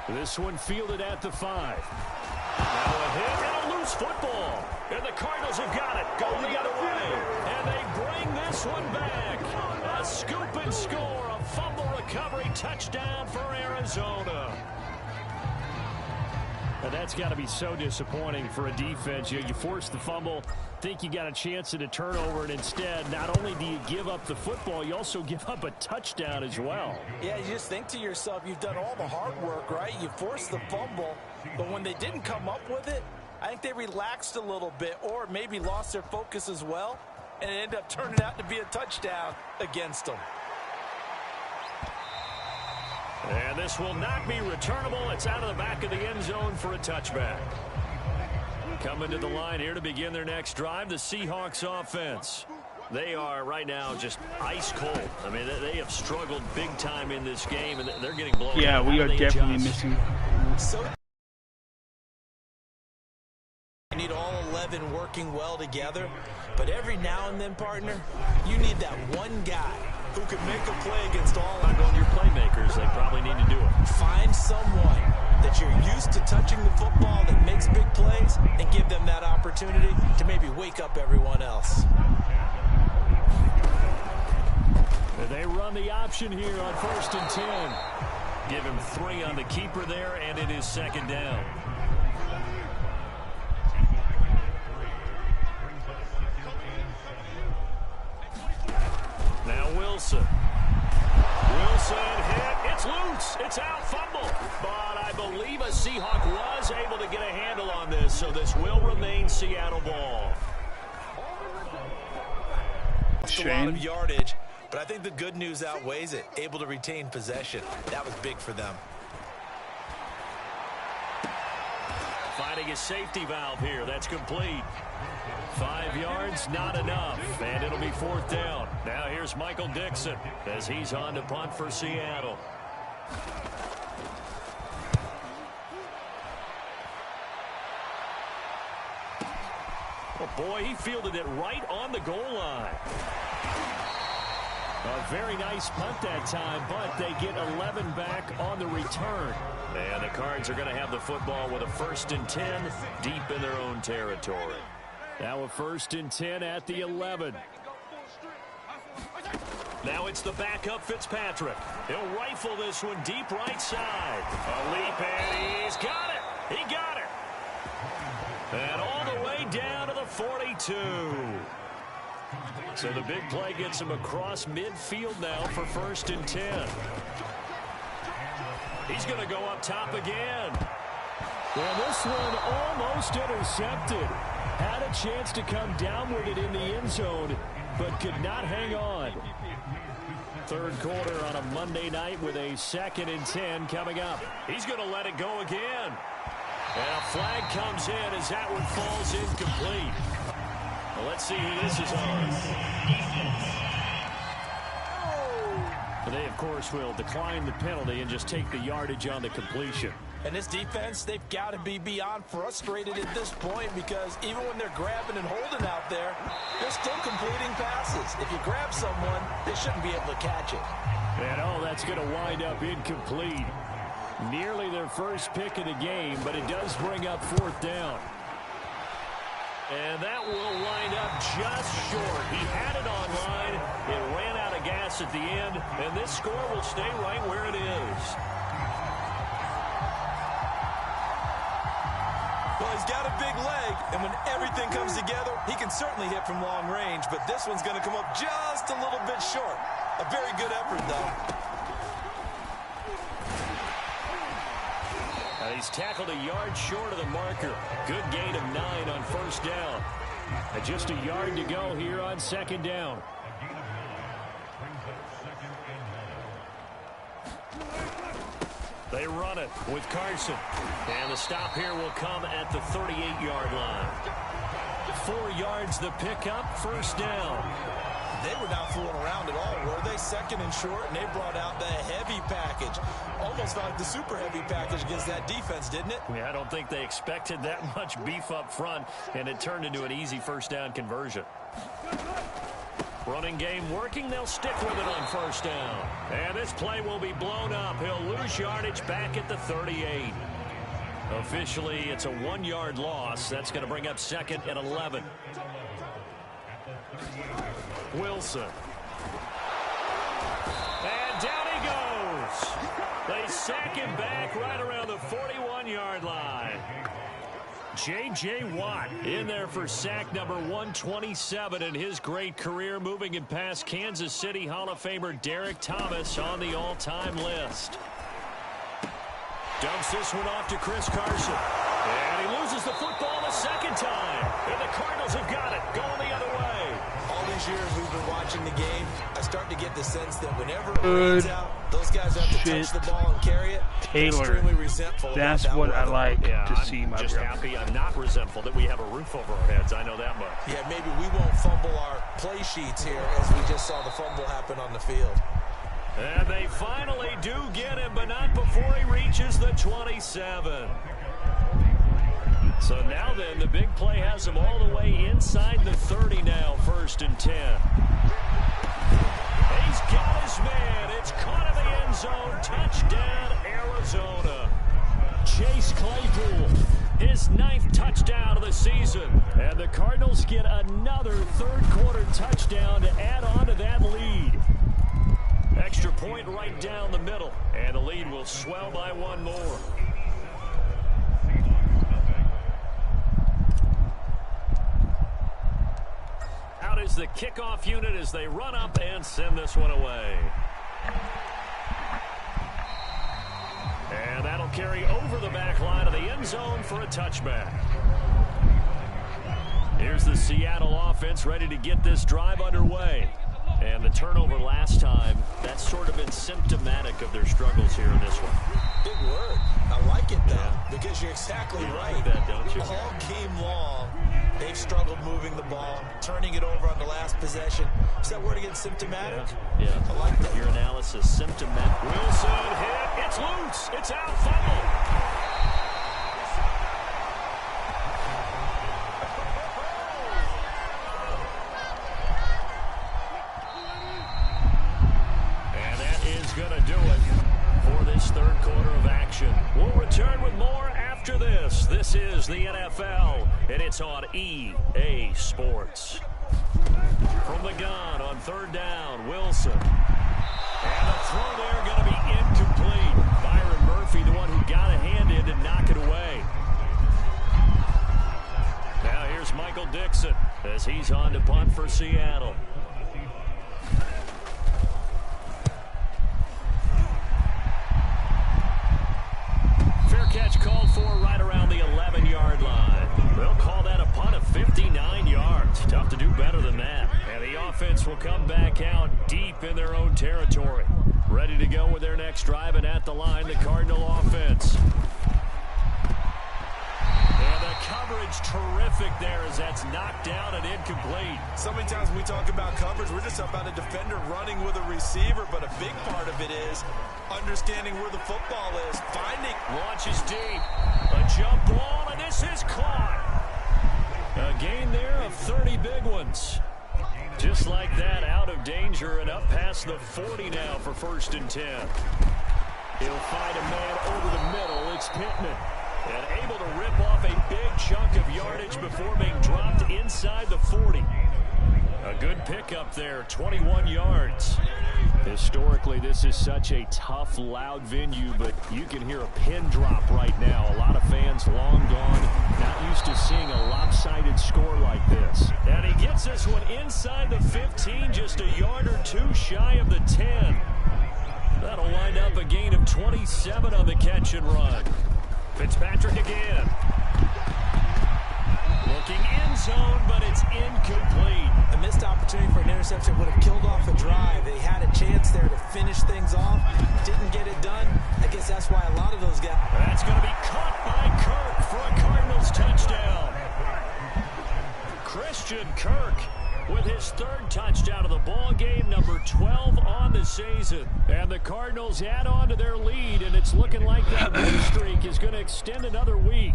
This one fielded at the 5. Now a hit and a loose football. And the Cardinals have got it. Go the other way. And they bring this one back. A scoop and score. A fumble recovery touchdown for Arizona. And that's got to be so disappointing for a defense. You force the fumble, think you got a chance at a turnover, and instead, not only do you give up the football, you also give up a touchdown as well. Yeah, you just think to yourself, you've done all the hard work, right? You forced the fumble, but when they didn't come up with it, I think they relaxed a little bit or maybe lost their focus as well, and it ended up turning out to be a touchdown against them. And this will not be returnable. It's out of the back of the end zone for a touchback. Coming to the line here to begin their next drive, the Seahawks offense. They are right now just ice cold. I mean, they have struggled big time in this game, and they're getting blown out. Yeah, we are definitely missing. So you need all 11 working well together, but every now and then, partner, you need that one guy who can make a play against all on your playmakers. They probably need to do it. Find someone that you're used to touching the football that makes big plays and give them that opportunity to maybe wake up everyone else. They run the option here on 1st and 10. Give him 3 on the keeper there, and it is 2nd down. Now Wilson. Wilson hit. It's loose. It's out. Fumble. But I believe a Seahawk was able to get a handle on this, so this will remain Seattle ball. A lot of yardage, but I think the good news outweighs it. Able to retain possession. That was big for them. Finding a safety valve here. That's complete. 5 yards, not enough, and it'll be 4th down. Now here's Michael Dixon as he's on to punt for Seattle. Oh boy, he fielded it right on the goal line. A very nice punt that time, but they get 11 back on the return. And the Cards are going to have the football with a 1st and 10 deep in their own territory. Now a 1st and 10 at the 11. Now it's the backup Fitzpatrick. He'll rifle this one deep right side. A leap, and he's got it. He got it. And all the way down to the 42. So the big play gets him across midfield now for 1st and 10. He's going to go up top again. Well, this one almost intercepted. Had a chance to come down with it in the end zone, but could not hang on. 3rd quarter on a Monday night with a 2nd and 10 coming up. He's going to let it go again. And a flag comes in as that one falls incomplete. Well, let's see who this is on. They, of course, will decline the penalty and just take the yardage on the completion. And this defense, they've got to be beyond frustrated at this point because even when they're grabbing and holding out there, they're still completing passes. If you grab someone, they shouldn't be able to catch it. And oh, that's going to wind up incomplete. Nearly their first pick of the game, but it does bring up 4th down. And that will wind up just short. He had it on line. It ran out of gas at the end, and this score will stay right where it is. He's got a big leg, and when everything comes together, he can certainly hit from long range, but this one's going to come up just a little bit short. A very good effort, though. He's tackled a yard short of the marker. Good gain of 9 on first down. And just a yard to go here on second down. They run it with Carson. And the stop here will come at the 38-yard line. 4 yards the pickup, first down. They were not fooling around at all, were they? Second and short, and they brought out the heavy package. Almost felt like the super heavy package against that defense, didn't it? Yeah, I don't think they expected that much beef up front, and it turned into an easy first down conversion. Running game working. They'll stick with it on first down. And this play will be blown up. He'll lose yardage back at the 38. Officially, it's a 1-yard loss. That's going to bring up second and 11. Wilson. And down he goes. They sack him back right around the 41-yard line. J.J. Watt in there for sack number 127 in his great career, moving him past Kansas City Hall of Famer Derek Thomas on the all-time list. Dumps this one off to Chris Carson. And he loses the football a second time. And the Cardinals have got it, going the other way. All these years we've been watching the game, I start to get the sense that whenever it rains out, those guys have to touch the ball and carry it. Taylor, extremely resentful. that's what I like to see. I'm just happy I'm not resentful that we have a roof over our heads. I know that much. Yeah, maybe we won't fumble our play sheets here as we just saw the fumble happen on the field. And they finally do get him, but not before he reaches the 27. So now then, the big play has him all the way inside the 30 now, first and 10. He's got his man. It's caught in the end zone. Touchdown, Arizona. Chase Claypool, his 9th touchdown of the season. And the Cardinals get another third-quarter touchdown to add on to that lead. Extra point right down the middle, and the lead will swell by 1 more. Out is the kickoff unit as they run up and send this one away. And that'll carry over the back line of the end zone for a touchback. Here's the Seattle offense ready to get this drive underway. And the turnover last time, that's sort of been symptomatic of their struggles here in this one. Big word. I like it, though, because you're exactly right. Like that, don't you? All game long, they've struggled moving the ball, turning it over on the last possession. Is that word again, symptomatic? Yeah. I like that. Your analysis, symptomatic. Wilson hit. It's loose. It's out. Fumble. Going to do it for this third quarter of action. We'll return with more after this. This is the NFL, and it's on EA Sports. From the gun on third down, Wilson. And the throw there going to be incomplete. Byron Murphy, the one who got a hand in to knock it away. Now here's Michael Dixon as he's on to punt for Seattle. Catch called for right around the 11-yard line. They'll call that a punt of 59 yards. Tough to do better than that. And the offense will come back out deep in their own territory. Ready to go with their next drive, and at the line, the Cardinal offense. And the coverage terrific there as that's knocked down and incomplete. So many times when we talk about coverage, we're just talking about a defender running with a receiver, but a big part of it is understanding where the football is, finding. Launches deep. A jump ball, and this is caught. A gain there of 30 big ones. Just like that, out of danger and up past the 40 now for first and 10. He'll find a man over the middle. It's Pittman. And able to rip off a big chunk of yardage before being dropped inside the 40. A good pickup there, 21 yards. Historically, this is such a tough, loud venue, but you can hear a pin drop right now. A lot of fans long gone, not used to seeing a lopsided score like this. And he gets this one inside the 15, just a yard or two shy of the 10. That'll wind up a gain of 27 on the catch and run. Fitzpatrick again. Looking end zone, but it's incomplete. A missed opportunity for an interception would have killed off the drive. They had a chance there to finish things off. Didn't get it done. I guess that's why a lot of those guys... That's going to be caught by Kirk for a Cardinals touchdown. Christian Kirk with his third touchdown of the ball game, number 12 on the season. And the Cardinals add on to their lead, and it's looking like that win streak is going to extend another week.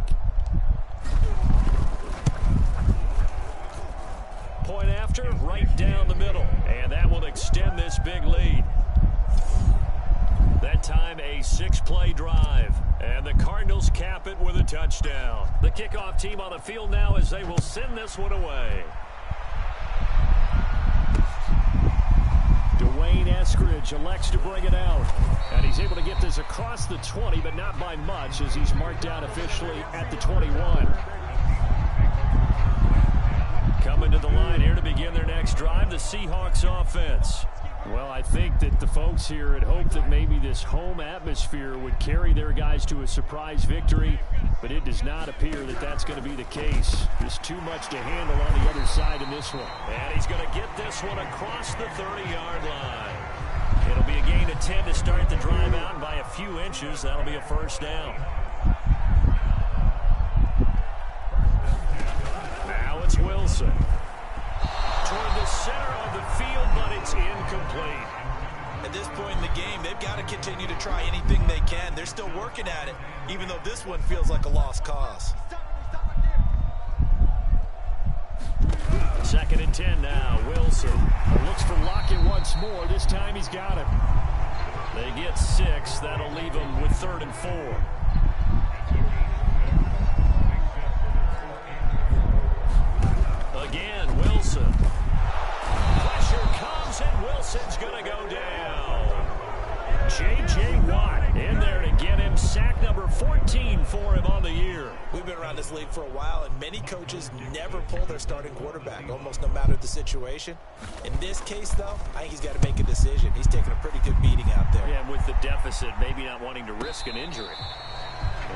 Point after, right down the middle. And that will extend this big lead. That time a 6-play drive. And the Cardinals cap it with a touchdown. The kickoff team on the field now as they will send this one away. Dwayne Eskridge elects to bring it out. And he's able to get this across the 20, but not by much as he's marked down officially at the 21. Coming to the line here to begin their next drive, the Seahawks offense. Well, I think that the folks here had hoped that maybe this home atmosphere would carry their guys to a surprise victory, but it does not appear that that's going to be the case. There's too much to handle on the other side in this one. And he's going to get this one across the 30-yard line. It'll be a gain of 10 to start the drive out, and by a few inches, that'll be a first down. Now it's Wilson. Toward the center of the field, but it's incomplete. At this point in the game, they've got to continue to try anything they can. They're still working at it, even though this one feels like a lost cause. 2nd and 10 now. Wilson looks for Lockett once more. This time he's got him. They get 6. That'll leave them with 3rd and 4. Again, Wilson. Pressure comes, and Wilson's going to go down. J.J. Watt in there to get him. Sack number 14 for him on the year. We've been around this league for a while, and many coaches never pull their starting quarterback, almost no matter the situation. In this case, though, I think he's got to make a decision. He's taking a pretty good beating out there. Yeah, and with the deficit, maybe not wanting to risk an injury.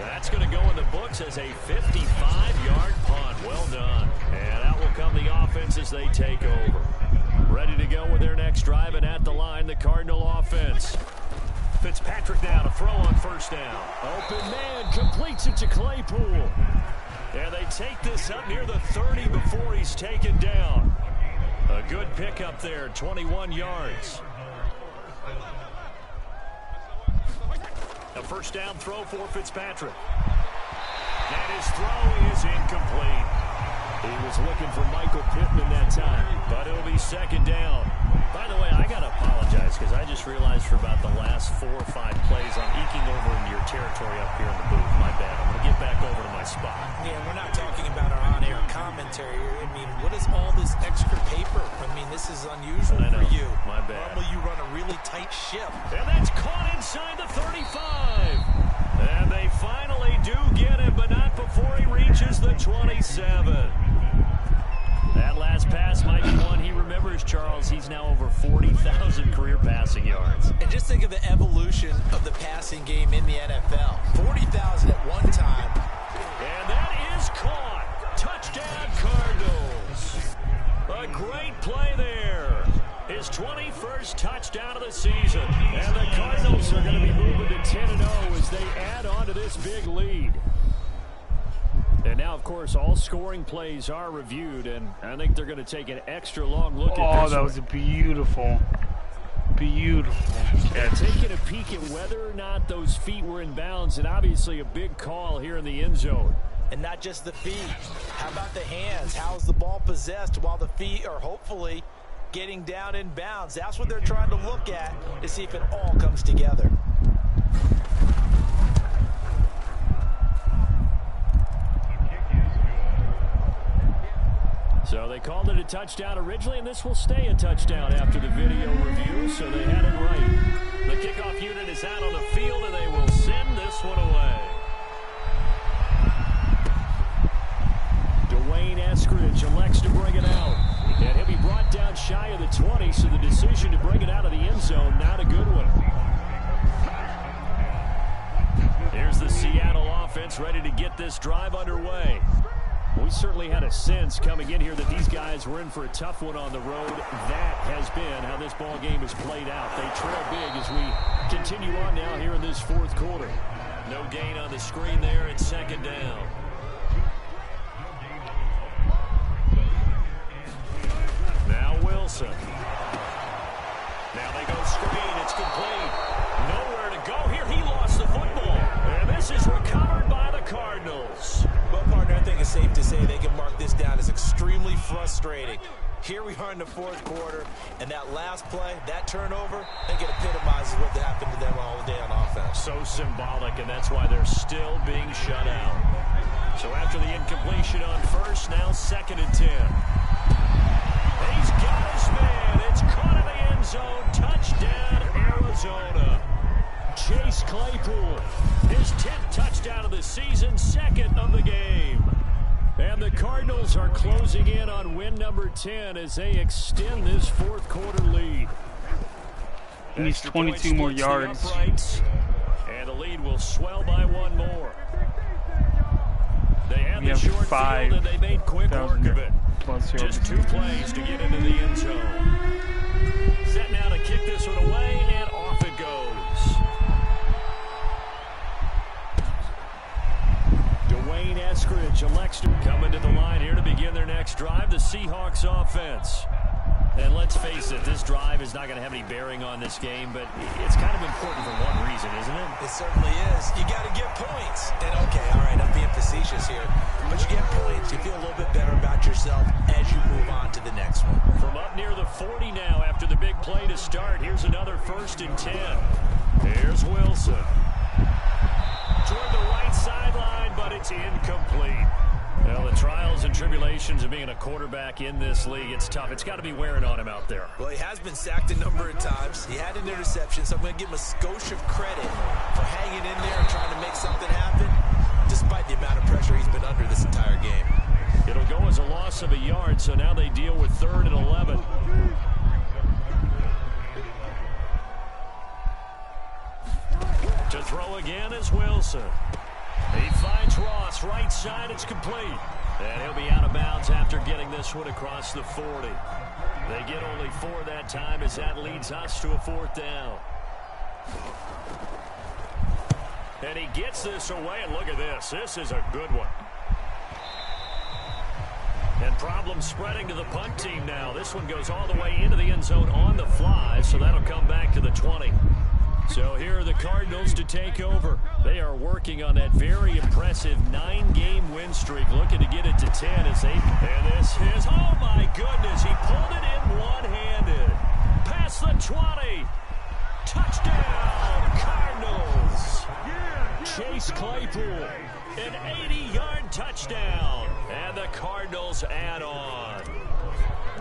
That's going to go in the books as a 55-yard punt. Well done. And out will come the offense as they take over. Ready to go with their next drive, and at the line, the Cardinal offense. Fitzpatrick now to throw on first down. Open man, completes it to Claypool. And they take this up near the 30 before he's taken down. A good pickup there, 21 yards. A first down throw for Fitzpatrick. And his throw is incomplete. He was looking for Michael Pittman that time, but it'll be 2nd down. By the way, I got to apologize because I just realized for about the last 4 or 5 plays I'm eking over into your territory up here in the booth. My bad. I'm going to get back over to my spot. Yeah, we're not talking about our on-air commentary. I mean, what is all this extra paper? I mean, this is unusual for you. My bad. Normally you run a really tight ship. And that's caught inside the 35. And they finally do get him, but not before he reaches the 27. That last pass might be one he remembers, Charles. He's now over 40,000 career passing yards. And just think of the evolution of the passing game in the NFL. 40,000 at one time. And that is caught. Touchdown, Cardinals. A great play there. His 21st touchdown of the season. And the Cardinals are going to be moving to 10-0 as they add on to this big lead. And now, of course, all scoring plays are reviewed, and I think they're going to take an extra long look at this. Oh, that was a beautiful And taking a peek at whether or not those feet were in bounds, and obviously a big call here in the end zone. And not just the feet. How about the hands? How's the ball possessed while the feet are hopefully getting down in bounds? That's what they're trying to look at to see if it all comes together. So they called it a touchdown originally, and this will stay a touchdown after the video review, so they had it right. The kickoff unit is out on the field, and they will send this one away. Dwayne Eskridge elects to bring it out. And he'll be brought down shy of the 20, so the decision to bring it out of the end zone, not a good one. Here's the Seattle offense ready to get this drive underway. We certainly had a sense coming in here that these guys were in for a tough one on the road. That has been how this ball game has played out. They trail big as we continue on now here in this fourth quarter. No gain on the screen there at second down. Now Wilson. Now they go screen. It's complete. Nowhere to go here. He lost the football. And this is recovered by the Cardinals. Well, partner, I think it's safe to say they can mark this down as extremely frustrating. Here we are in the fourth quarter, and that last play, that turnover, I think it epitomizes what happened to them all day on offense. So symbolic, and that's why they're still being shut out. So after the incompletion on first, now 2nd and 10. He's got his man. It's caught in the end zone. Touchdown, Arizona. Chase Claypool, his 10th touchdown of the season, 2nd of the game. And the Cardinals are closing in on win number 10 as they extend this fourth quarter lead. He needs 22 more yards. And the lead will swell by one more. They had the short field and they made quick work of it. Just 2 plays to get into the end zone. Set now to kick this one away, and off it goes. Dwayne Eskridge elects to come to the line here to begin their next drive, the Seahawks offense. And let's face it, this drive is not going to have any bearing on this game, but it's kind of important for one reason, isn't it? It certainly is. You got to get points. And okay, all right, I'm being facetious here, but you get points. You feel a little bit better about yourself as you move on to the next one. From up near the 40 now after the big play to start, here's another 1st and 10. Here's Wilson. Toward the right sideline, but it's incomplete. Well, the trials and tribulations of being a quarterback in this league, it's tough. It's got to be wearing on him out there. Well, he has been sacked a number of times. He had an interception, so I'm going to give him a skosh of credit for hanging in there and trying to make something happen, despite the amount of pressure he's been under this entire game. It'll go as a loss of a yard, so now they deal with 3rd and 11. To throw again is Wilson. He finds Ross, right side, it's complete. And he'll be out of bounds after getting this one across the 40. They get only 4 that time as that leads us to a 4th down. And he gets this away, and look at this. This is a good one. And problems spreading to the punt team now. This one goes all the way into the end zone on the fly, so that'll come back to the 20. So here are the Cardinals to take over. They are working on that very impressive 9-game win streak, looking to get it to 10 as they... And this is, oh my goodness, he pulled it in one-handed. Past the 20. Touchdown, Cardinals. Chase Claypool, an 80-yard touchdown. And the Cardinals add on.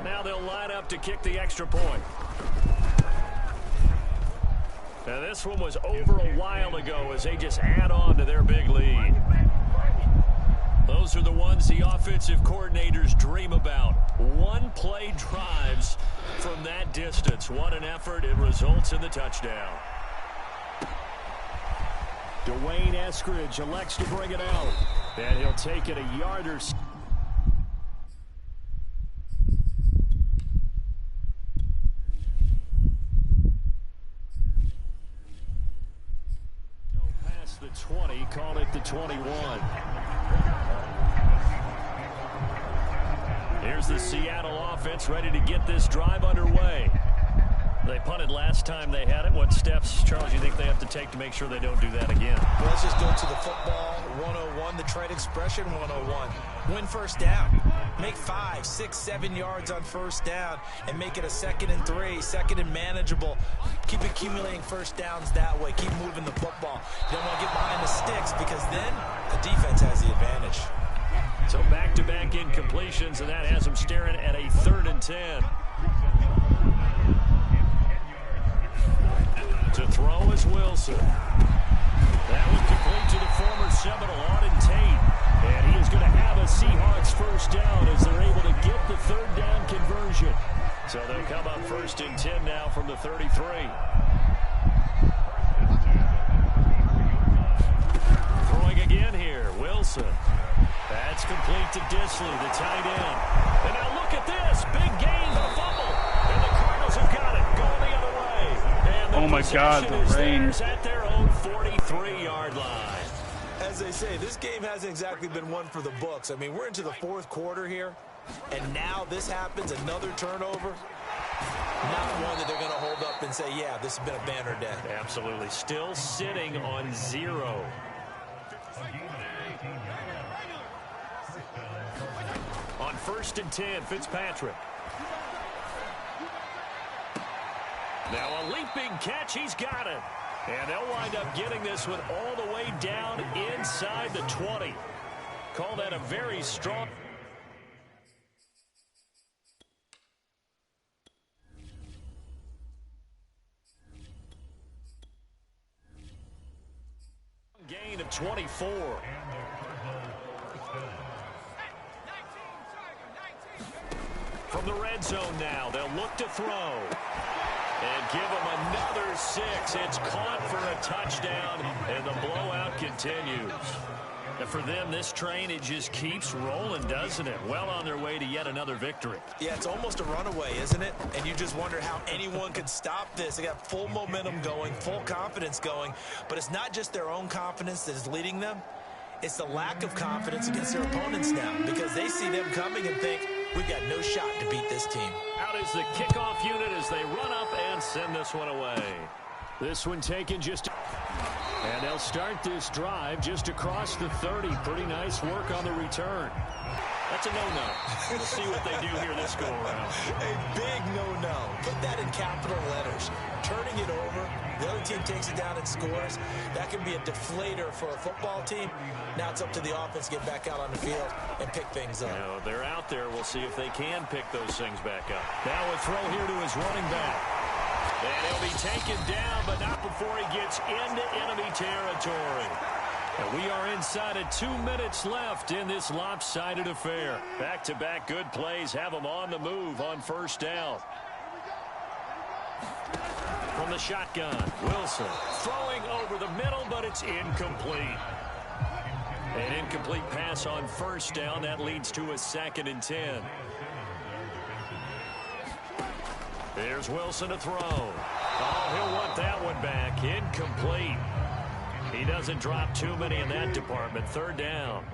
Now they'll line up to kick the extra point. Now this one was over a while ago as they just add on to their big lead. Those are the ones the offensive coordinators dream about. One-play drives from that distance. What an effort. It results in the touchdown. Dwayne Eskridge elects to bring it out. And he'll take it a yard or so. The 20, call it the 21. Here's the Seattle offense ready to get this drive underway. They punted last time they had it. What steps, Charles, you think they have to take to make sure they don't do that again? Well, let's just go to the football 101, the trade expression 101. Win first down. Make 5, 6, 7 yards on first down and make it a 2nd and 3, 2nd and manageable. Keep accumulating first downs that way. Keep moving the football. You don't want to get behind the sticks because then the defense has the advantage. So back-to-back incompletions, and that has them staring at a 3rd and 10. To throw is Wilson. That one complete to the former Seminole, Auden Tate. And he is going to have a Seahawks first down as they're able to get the 3rd down conversion. So they'll come up 1st and 10 now from the 33. Throwing again here, Wilson. That's complete to Disley, the tight end. And now look at this. Big gain, but a fumble. And the Cardinals have got it. Going the other way. And the oh my God, the rain. At their own 43-yard line. As they say, this game hasn't exactly been one for the books. I mean, we're into the 4th quarter here, and now this happens, another turnover. Not one that they're going to hold up and say, yeah, this has been a banner day. Absolutely. Still sitting on 0. On 1st and 10, Fitzpatrick. Now a leaping catch, he's got it. And they'll wind up getting this one all the way down inside the 20. Call that a very strong... gain of 24. From the red zone now, they'll look to throw. And give him another 6. It's caught for a touchdown, and the blowout continues. And for them, this train, it just keeps rolling, doesn't it? Well on their way to yet another victory. Yeah, it's almost a runaway, isn't it? And you just wonder how anyone could stop this. They got full momentum going, full confidence going. But it's not just their own confidence that is leading them. It's the lack of confidence against their opponents now, because they see them coming and think, we've got no shot to beat this team. Out is the kickoff unit as they run up and send this one away. This one taken just... And they'll start this drive just across the 30. Pretty nice work on the return. That's a no-no. We'll see what they do here this go-around. A big no-no. Put that in capital letters. Turning it over, the other team takes it down and scores. That can be a deflator for a football team. Now it's up to the offense to get back out on the field and pick things up. Now, they're out there. We'll see if they can pick those things back up. Now a throw here to his running back. And he'll be taken down, but not before he gets into enemy territory. And we are inside of 2 minutes left in this lopsided affair. Back-to-back good plays have them on the move on 1st down. From the shotgun, Wilson throwing over the middle, but it's incomplete. An incomplete pass on 1st down. That leads to a 2nd and 10. There's Wilson to throw. Oh, he'll want that one back. Incomplete. He doesn't drop too many in that department. 3rd down.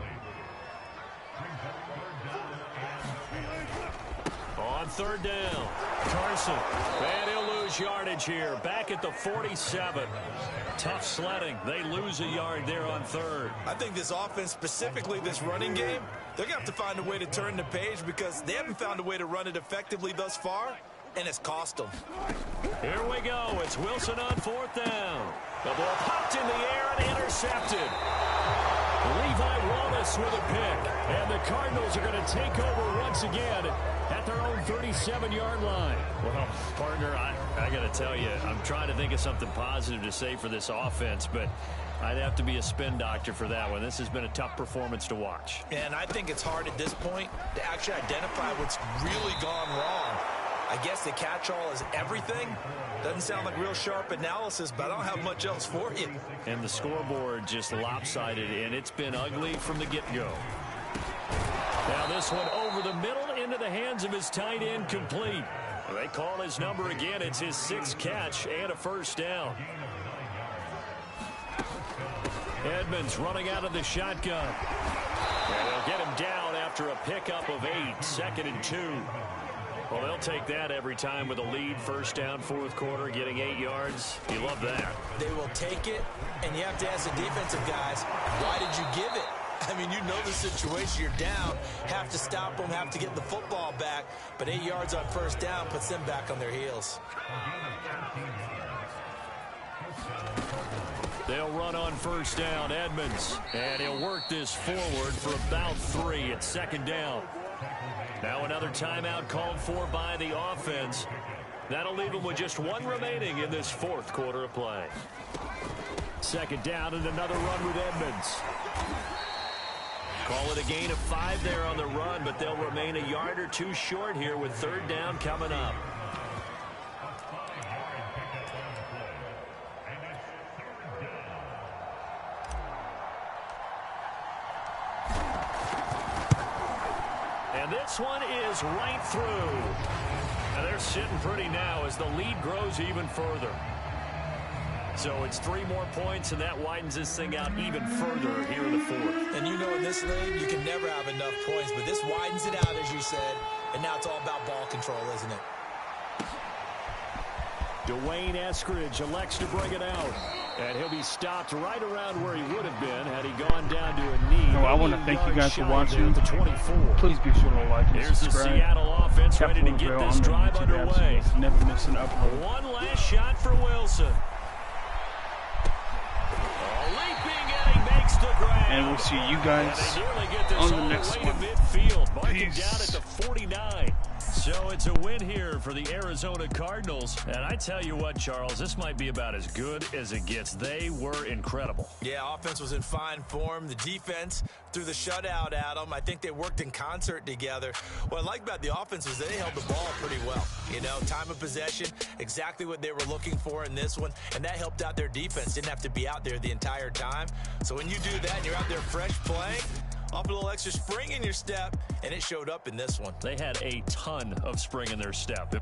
On 3rd down, Carson. And he'll lose yardage here. Back at the 47. Tough sledding. They lose a yard there on 3rd. I think this offense, specifically this running game, they're going to have to find a way to turn the page because they haven't found a way to run it effectively thus far, and it's cost them. Here we go. It's Wilson on 4th down. The ball popped in the air and intercepted. Levi Wallace with a pick. And the Cardinals are going to take over once again at their own 37-yard line. Well, partner, I got to tell you, I'm trying to think of something positive to say for this offense, but I'd have to be a spin doctor for that one. This has been a tough performance to watch. And I think it's hard at this point to actually identify what's really gone wrong. I guess the catch-all is everything. Doesn't sound like real sharp analysis, but I don't have much else for you. And the scoreboard just lopsided, and it's been ugly from the get-go. Now this one over the middle into the hands of his tight end, complete. They call his number again. It's his 6th catch and a 1st down. Edmonds running out of the shotgun. And they'll get him down after a pickup of 8. 2nd and 2. Well, they'll take that every time with a lead. 1st down, 4th quarter, getting 8 yards. You love that. They will take it, and you have to ask the defensive guys, why did you give it? I mean, you know the situation. You're down, have to stop them, have to get the football back, but 8 yards on 1st down puts them back on their heels. They'll run on first down, Edmonds. And he'll work this forward for about 3 at second down. Now another timeout called for by the offense. That'll leave them with just 1 remaining in this 4th quarter of play. Second down and another run with Edmonds. Call it a gain of 5 there on the run, but they'll remain a yard or 2 short here with 3rd down coming up. And this one is right through. Now they're sitting pretty now as the lead grows even further. So it's 3 more points, and that widens this thing out even further here in the 4th. And you know in this league, you can never have enough points, but this widens it out, as you said, and now it's all about ball control, isn't it? Dwayne Eskridge elects to bring it out. And he'll be stopped right around where he would have been had he gone down to a knee. No, I want to thank you guys for watching. Please be sure to like and Here's subscribe. The Seattle offense ready to get this drive underway. Never miss an upload. One last shot for Wilson. Leaping and he makes the grab. And we'll see you guys on the next one. Midfield, marking Peace. down at the 49. So it's a win here for the Arizona Cardinals. And I tell you what, Charles, this might be about as good as it gets. They were incredible. Yeah, offense was in fine form. The defense threw the shutout at them. I think they worked in concert together. What I like about the offense was they held the ball pretty well. You know, time of possession, exactly what they were looking for in this one. And that helped out their defense. Didn't have to be out there the entire time. So when you do that and you're out there fresh playing, off a little extra spring in your step, and it showed up in this one. They had a ton of spring in their step.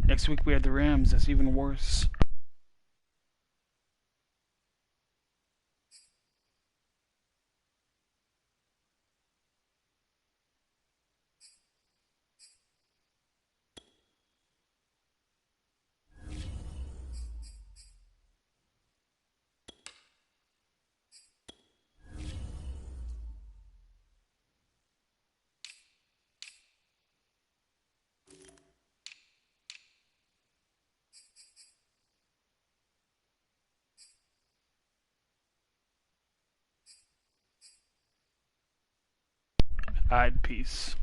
Next week we have the Rams. That's even worse. Alright, peace.